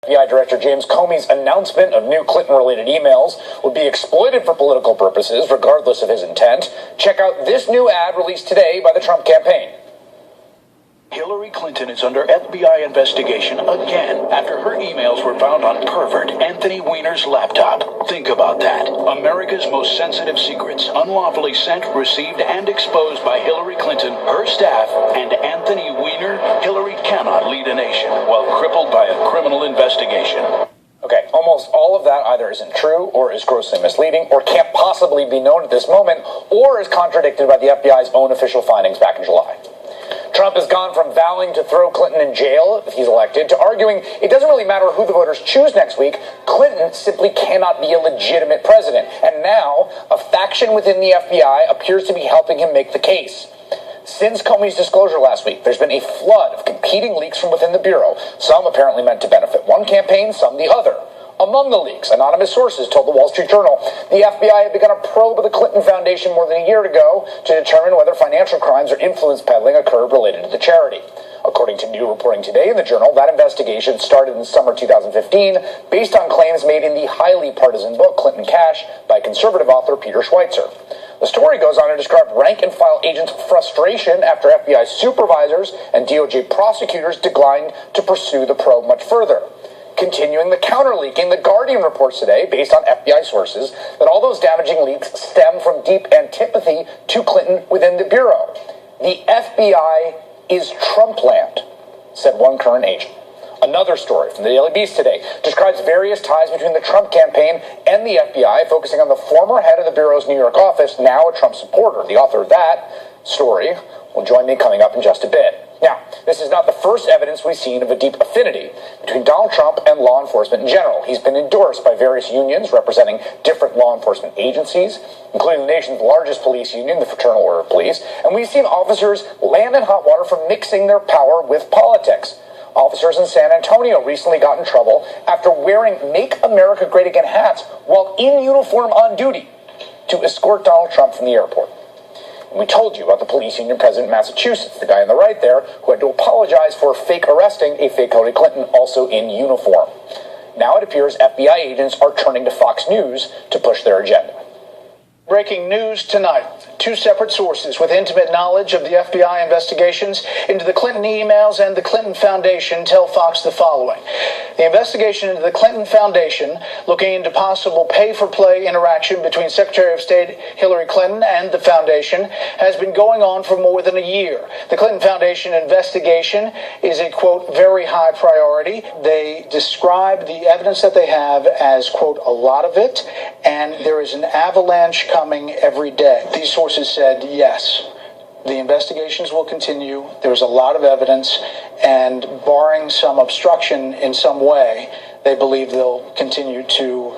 FBI Director James Comey's announcement of new Clinton-related emails would be exploited for political purposes, regardless of his intent. Check out this new ad released today by the Trump campaign. Hillary Clinton is under FBI investigation again after her emails were found on pervert Anthony Weiner's laptop. Think about that. America's most sensitive secrets unlawfully sent, received, and exposed by Hillary Clinton, her staff, and Anthony Weiner. Hillary cannot lead a nation while crippled by a criminal investigation. Okay, almost all of that either isn't true or is grossly misleading or can't possibly be known at this moment or is contradicted by the FBI's own official findings back in July. Trump has gone from vowing to throw Clinton in jail if he's elected to arguing it doesn't really matter who the voters choose next week. Clinton simply cannot be a legitimate president. And now, a faction within the FBI appears to be helping him make the case. Since Comey's disclosure last week, there's been a flood of competing leaks from within the Bureau, some apparently meant to benefit one campaign, some the other. Among the leaks, anonymous sources told the Wall Street Journal the FBI had begun a probe of the Clinton Foundation more than a year ago to determine whether financial crimes or influence peddling occurred related to the charity. According to new reporting today in the Journal, that investigation started in summer 2015 based on claims made in the highly partisan book Clinton Cash by conservative author Peter Schweitzer. The story goes on to describe rank-and-file agents' frustration after FBI supervisors and DOJ prosecutors declined to pursue the probe much further. Continuing the counter-leaking, The Guardian reports today, based on FBI sources, that all those damaging leaks stem from deep antipathy to Clinton within the Bureau. The FBI is Trumpland, said one current agent. Another story from the Daily Beast today describes various ties between the Trump campaign and the FBI, focusing on the former head of the Bureau's New York office, now a Trump supporter. The author of that story will join me coming up in just a bit. Now, this is not the first evidence we've seen of a deep affinity between Donald Trump and law enforcement in general. He's been endorsed by various unions representing different law enforcement agencies, including the nation's largest police union, the Fraternal Order of Police, and we've seen officers land in hot water for mixing their power with politics. Officers in San Antonio recently got in trouble after wearing Make America Great Again hats while in uniform on duty to escort Donald Trump from the airport. We told you about the police union president in Massachusetts, the guy on the right there, who had to apologize for fake arresting a fake Hillary Clinton also in uniform. Now it appears FBI agents are turning to Fox News to push their agenda. Breaking news tonight. Two separate sources with intimate knowledge of the FBI investigations into the Clinton emails and the Clinton Foundation tell Fox the following. The investigation into the Clinton Foundation, looking into possible pay-for-play interaction between Secretary of State Hillary Clinton and the Foundation, has been going on for more than a year. The Clinton Foundation investigation is a, quote, very high priority. They describe the evidence that they have as, quote, a lot of it, and there is an avalanche coming every day. These sources said, yes, the investigations will continue. There's a lot of evidence, and barring some obstruction in some way, they believe they'll continue to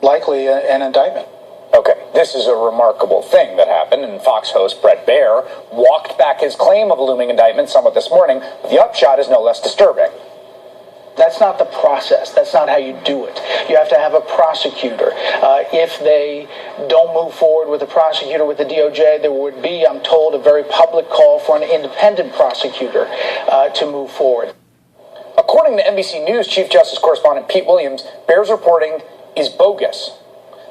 likely an indictment. Okay, this is a remarkable thing that happened, and Fox host Bret Baier walked back his claim of a looming indictment somewhat this morning, but the upshot is no less disturbing. That's not the process. That's not how you do it. You have to have a prosecutor. If they don't move forward with a prosecutor with the DOJ, there would be, I'm told, a very public call for an independent prosecutor to move forward. According to NBC News Chief Justice Correspondent Pete Williams, Baier's reporting is bogus.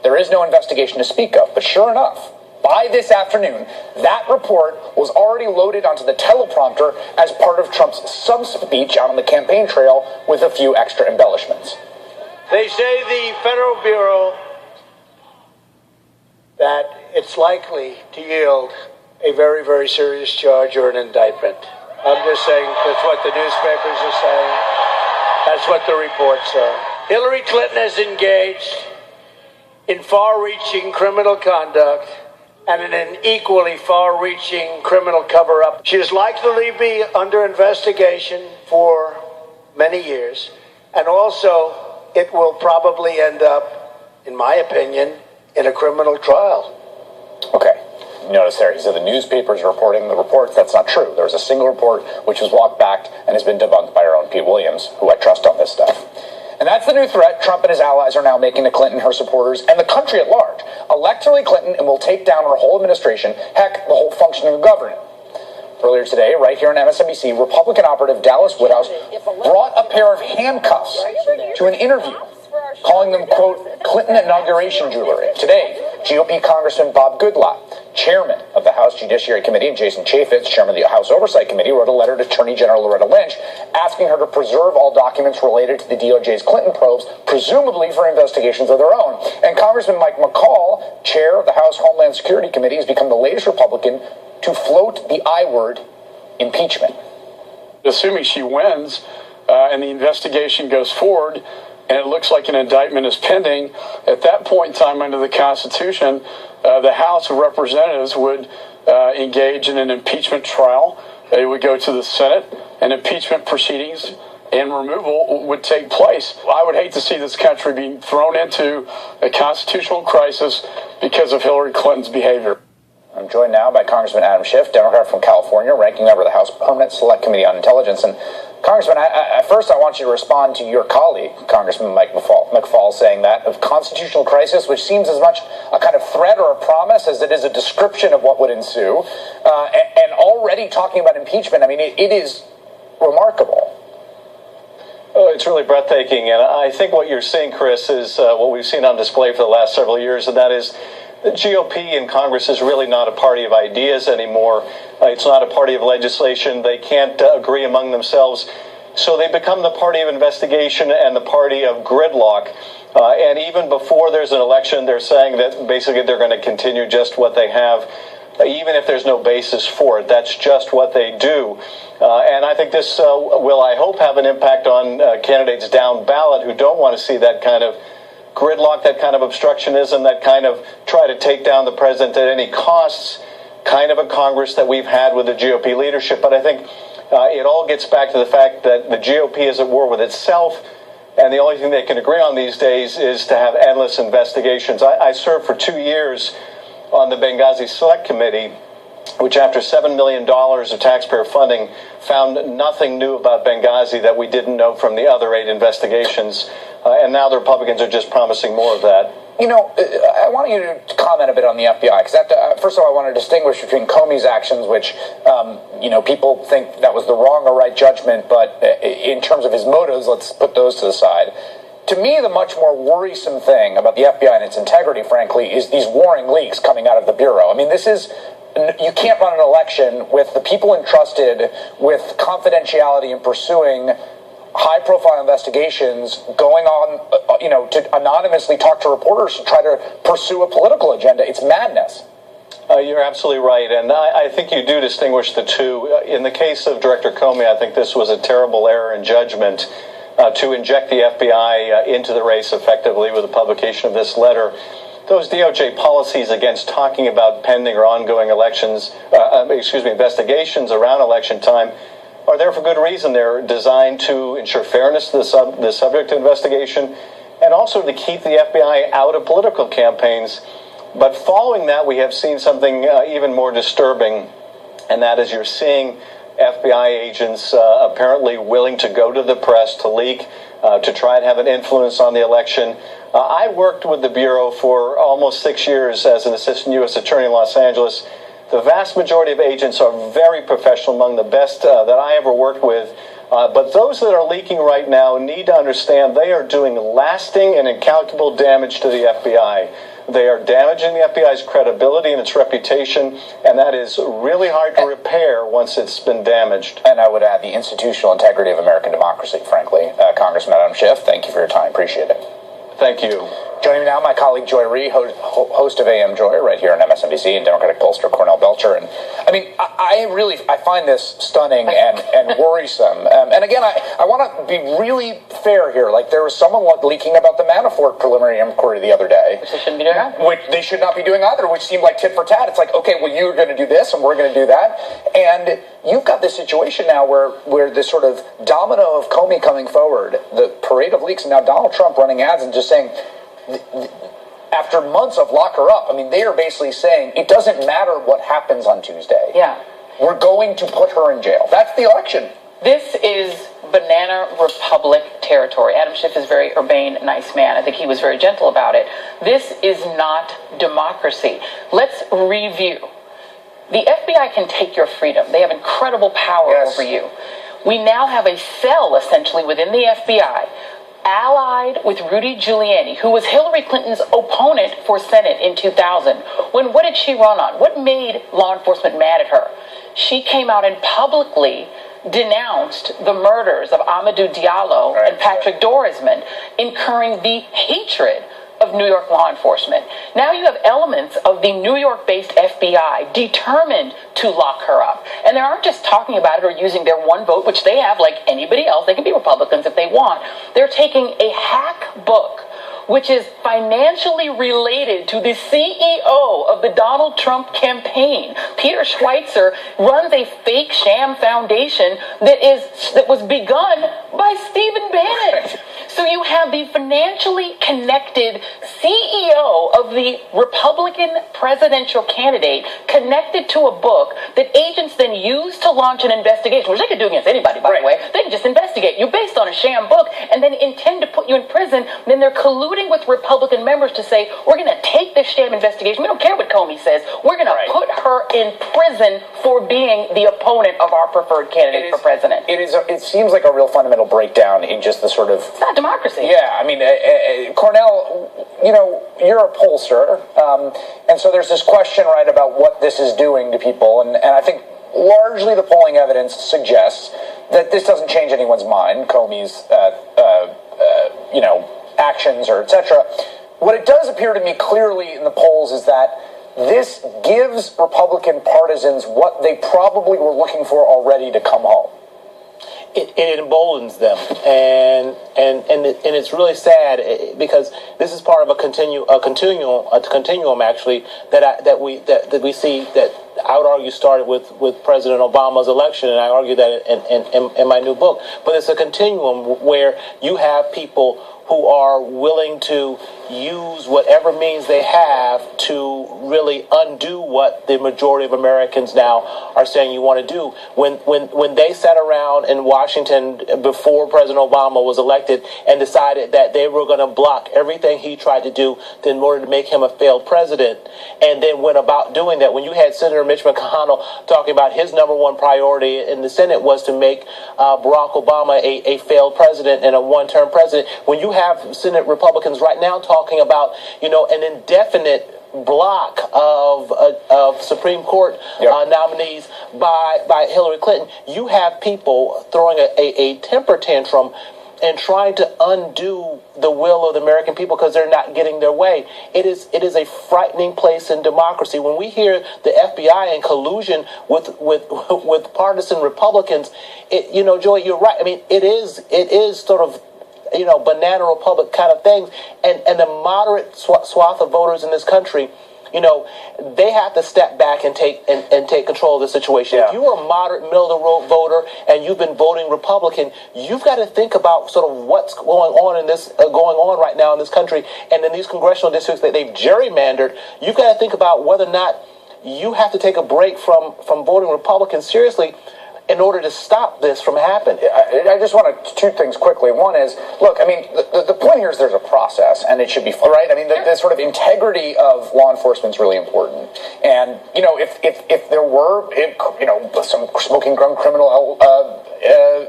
There is no investigation to speak of, but sure enough, by this afternoon, that report was already loaded onto the teleprompter as part of Trump's sub-speech out on the campaign trail with a few extra embellishments. They say the Federal Bureau that it's likely to yield a very, very serious charge or an indictment. I'm just saying that's what the newspapers are saying. That's what the reports are. Hillary Clinton has engaged in far-reaching criminal conduct and in an equally far-reaching criminal cover-up. She is likely to be under investigation for many years, and also it will probably end up, in my opinion, in a criminal trial. Okay. Notice there, he said the newspapers reporting the reports. That's not true. There was a single report which was walked back and has been debunked by our own Pete Williams, who I trust on this stuff. And that's the new threat Trump and his allies are now making to Clinton, her supporters, and the country at large. Elect Hillary Clinton and will take down her whole administration, heck, the whole functioning of government. Earlier today, right here on MSNBC, Republican operative Dallas Woodhouse brought a pair of handcuffs to an interview, calling them, quote, Clinton inauguration jewelry. Today, GOP Congressman Bob Goodlatte, chairman of the House Judiciary Committee, and Jason Chaffetz, chairman of the House Oversight Committee, wrote a letter to Attorney General Loretta Lynch asking her to preserve all documents related to the DOJ's Clinton probes, presumably for investigations of their own. And Congressman Mike McCall, chair of the House Homeland Security Committee, has become the latest Republican to float the I word, impeachment. Assuming she wins and the investigation goes forward, and it looks like an indictment is pending, at that point in time under the Constitution, the House of Representatives would engage in an impeachment trial. It would go to the Senate, and impeachment proceedings and removal would take place. I would hate to see this country being thrown into a constitutional crisis because of Hillary Clinton's behavior. I'm joined now by Congressman Adam Schiff, Democrat from California, ranking member of the House Permanent Select Committee on Intelligence. And Congressman, first I want you to respond to your colleague, Congressman Mike McFaul, saying that of constitutional crisis, which seems as much a kind of threat or a promise as it is a description of what would ensue, and already talking about impeachment. I mean, it is remarkable. Oh, it's really breathtaking, and I think what you're seeing, Chris, is what we've seen on display for the last several years, and that is the GOP in Congress is really not a party of ideas anymore. It's not a party of legislation. They can't agree among themselves. So they become the party of investigation and the party of gridlock. And even before there's an election, they're saying that basically they're going to continue just what they have, even if there's no basis for it. That's just what they do. And I think this will, I hope, have an impact on candidates down ballot who don't want to see that kind of gridlock, that kind of obstructionism, that kind of try to take down the president at any costs kind of a Congress that we've had with the GOP leadership. But I think it all gets back to the fact that the GOP is at war with itself, and the only thing they can agree on these days is to have endless investigations. I served for 2 years on the Benghazi Select Committee, which after $7 million of taxpayer funding found nothing new about Benghazi that we didn't know from the other 8 investigations. And now the Republicans are just promising more of that. You know, I want you to comment a bit on the FBI, because first of all, I want to distinguish between Comey's actions, which, people think that was the wrong or right judgment, but in terms of his motives, let's put those to the side. To me, the much more worrisome thing about the FBI and its integrity, frankly, is these warring leaks coming out of the Bureau. I mean, you can't run an election with the people entrusted with confidentiality in pursuing high-profile investigations going on, to anonymously talk to reporters to try to pursue a political agenda. It's madness. You're absolutely right, and I think you do distinguish the two. In the case of Director Comey, I think this was a terrible error in judgment to inject the FBI into the race effectively with the publication of this letter. Those DOJ policies against talking about pending or ongoing investigations around election time are there for good reason. They're designed to ensure fairness to the subject of investigation and also to keep the FBI out of political campaigns. But following that, we have seen something even more disturbing, and that is you're seeing FBI agents apparently willing to go to the press to leak, to try and have an influence on the election. I worked with the Bureau for almost 6 years as an assistant U.S. attorney in Los Angeles. The vast majority of agents are very professional, among the best that I ever worked with. But those that are leaking right now need to understand they are doing lasting and incalculable damage to the FBI. They are damaging the FBI's credibility and its reputation, and that is really hard to repair once it's been damaged. And I would add the institutional integrity of American democracy, frankly. Congressman Adam Schiff, thank you for your time. Appreciate it. Thank you. Joining me now, my colleague Joy Rhee, host of AM Joy, right here on MSNBC, and Democratic pollster Cornell Belcher. And I mean, I find this stunning and worrisome. And again, I want to be really fair here. Like, there was someone leaking about the Manafort preliminary inquiry the other day. Which they shouldn't be doing either. Which they should not be doing either, which seemed like tit for tat. It's like, okay, well, you're going to do this, and we're going to do that. And you've got this situation now where this sort of domino of Comey coming forward, the parade of leaks, and now Donald Trump running ads and just saying, after months of lock her up, I mean, they are basically saying it doesn't matter what happens on Tuesday. Yeah. We're going to put her in jail. That's the election. This is banana republic territory. Adam Schiff is a very urbane, nice man. I think he was very gentle about it. This is not democracy. Let's review. the FBI can take your freedom. They have incredible power over you. We now have a cell, essentially, within the FBI, allied with Rudy Giuliani, who was Hillary Clinton's opponent for Senate in 2000. What did she run on? What made law enforcement mad at her? She came out and publicly denounced the murders of Amadou Diallo and Patrick Dorisman, incurring the hatred of New York law enforcement. Now you have elements of the New York-based FBI determined to lock her up. And they aren't just talking about it or using their one vote, which they have like anybody else. They can be Republicans if they want. They're taking a hack book, which is financially related to the CEO of the Donald Trump campaign. Peter Schweitzer runs a fake sham foundation that was begun by Stephen Bannon. So you have the financially connected CEO of the Republican presidential candidate connected to a book that agents then use to launch an investigation, which they could do against anybody, by the way. They can just investigate you based on a sham book and then intend to put you in prison. Then they're colluding with Republican members to say, we're going to take this sham investigation. We don't care what Comey says. We're going to put her in prison for being the opponent of our preferred candidate for president. It seems like a real fundamental breakdown in just the sort of... It's not democracy. Yeah, I mean, Cornell, you're a pollster, and so there's this question, right, about what this is doing to people, and I think largely the polling evidence suggests that this doesn't change anyone's mind, Comey's, actions or etc. What it does appear to me clearly in the polls is that this gives Republican partisans what they probably were looking for already to come home. It emboldens them, and it's really sad because this is part of a continuum actually that we see that I would argue started with President Obama's election, and I argue that in my new book. But it's a continuum where you have people who are willing to use whatever means they have to really undo what the majority of Americans now are saying you want to do. When they sat around in Washington before President Obama was elected and decided that they were going to block everything he tried to do in order to make him a failed president, and then went about doing that, when you had Senator Mitch McConnell talking about his number one priority in the Senate was to make Barack Obama a failed president and a one-term president, when you have Senate Republicans right now talking about, an indefinite block of Supreme Court nominees by Hillary Clinton, you have people throwing a temper tantrum and trying to undo the will of the American people because they're not getting their way. It is a frightening place in democracy. When we hear the FBI in collusion with partisan Republicans, Joy, you're right. I mean, it is sort of banana republic kind of things, and the moderate swath of voters in this country, they have to step back and take control of the situation. Yeah. If you're a moderate, middle-of-the-road voter and you've been voting Republican, you've got to think about sort of what's going on right now in this country, and in these congressional districts that they've gerrymandered. You've got to think about whether or not you have to take a break from voting Republican seriously in order to stop this from happening. I just want to two things quickly. One is, look, I mean, the point here is there's a process, and it should be right. I mean, the sort of integrity of law enforcement is really important. And if there were some smoking gun criminal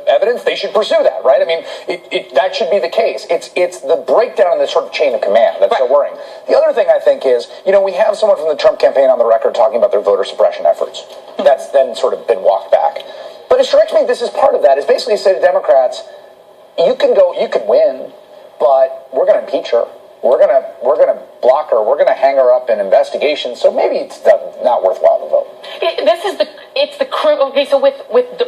evidence, they should pursue that, right? I mean, that should be the case. It's the breakdown in the sort of chain of command that's so worrying. The other thing I think is, we have someone from the Trump campaign on the record talking about their voter suppression efforts. That's then sort of been walked back. But it strikes me this is part of that, is basically say to Democrats, you can win, but we're going to impeach her. We're going to block her. We're going to hang her up in investigations. So maybe it's not worthwhile to vote. Okay, so with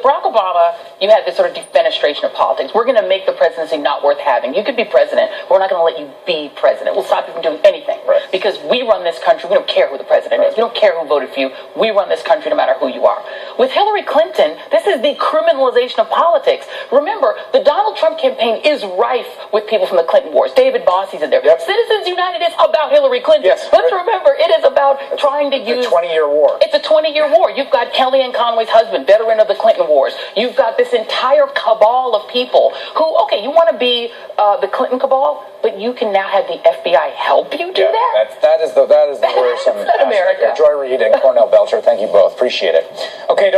Barack Obama, you had this sort of defenestration of politics. We're going to make the presidency not worth having. You could be president, but we're not going to let you be president. We'll stop you from doing anything. Right. Because we run this country. We don't care who the president is. We don't care who voted for you. We run this country no matter who you are. With Hillary Clinton, this is the criminalization of politics. Remember, the Donald Trump campaign is rife with people from the Clinton wars. David Bossie's in there. Yep. Citizens United is about Hillary Clinton. Yes, let's remember, it is about trying to use... It's a 20-year war. It's a 20-year war. You've got Kellyanne Conway's husband, veteran of the Clinton wars. You've got this entire cabal of people who, okay, you want to be the Clinton cabal, but you can now have the FBI help you do that? That That is the worrisome America. aspect. Joy Reid and Cornell Belcher, thank you both. Appreciate it. Okay.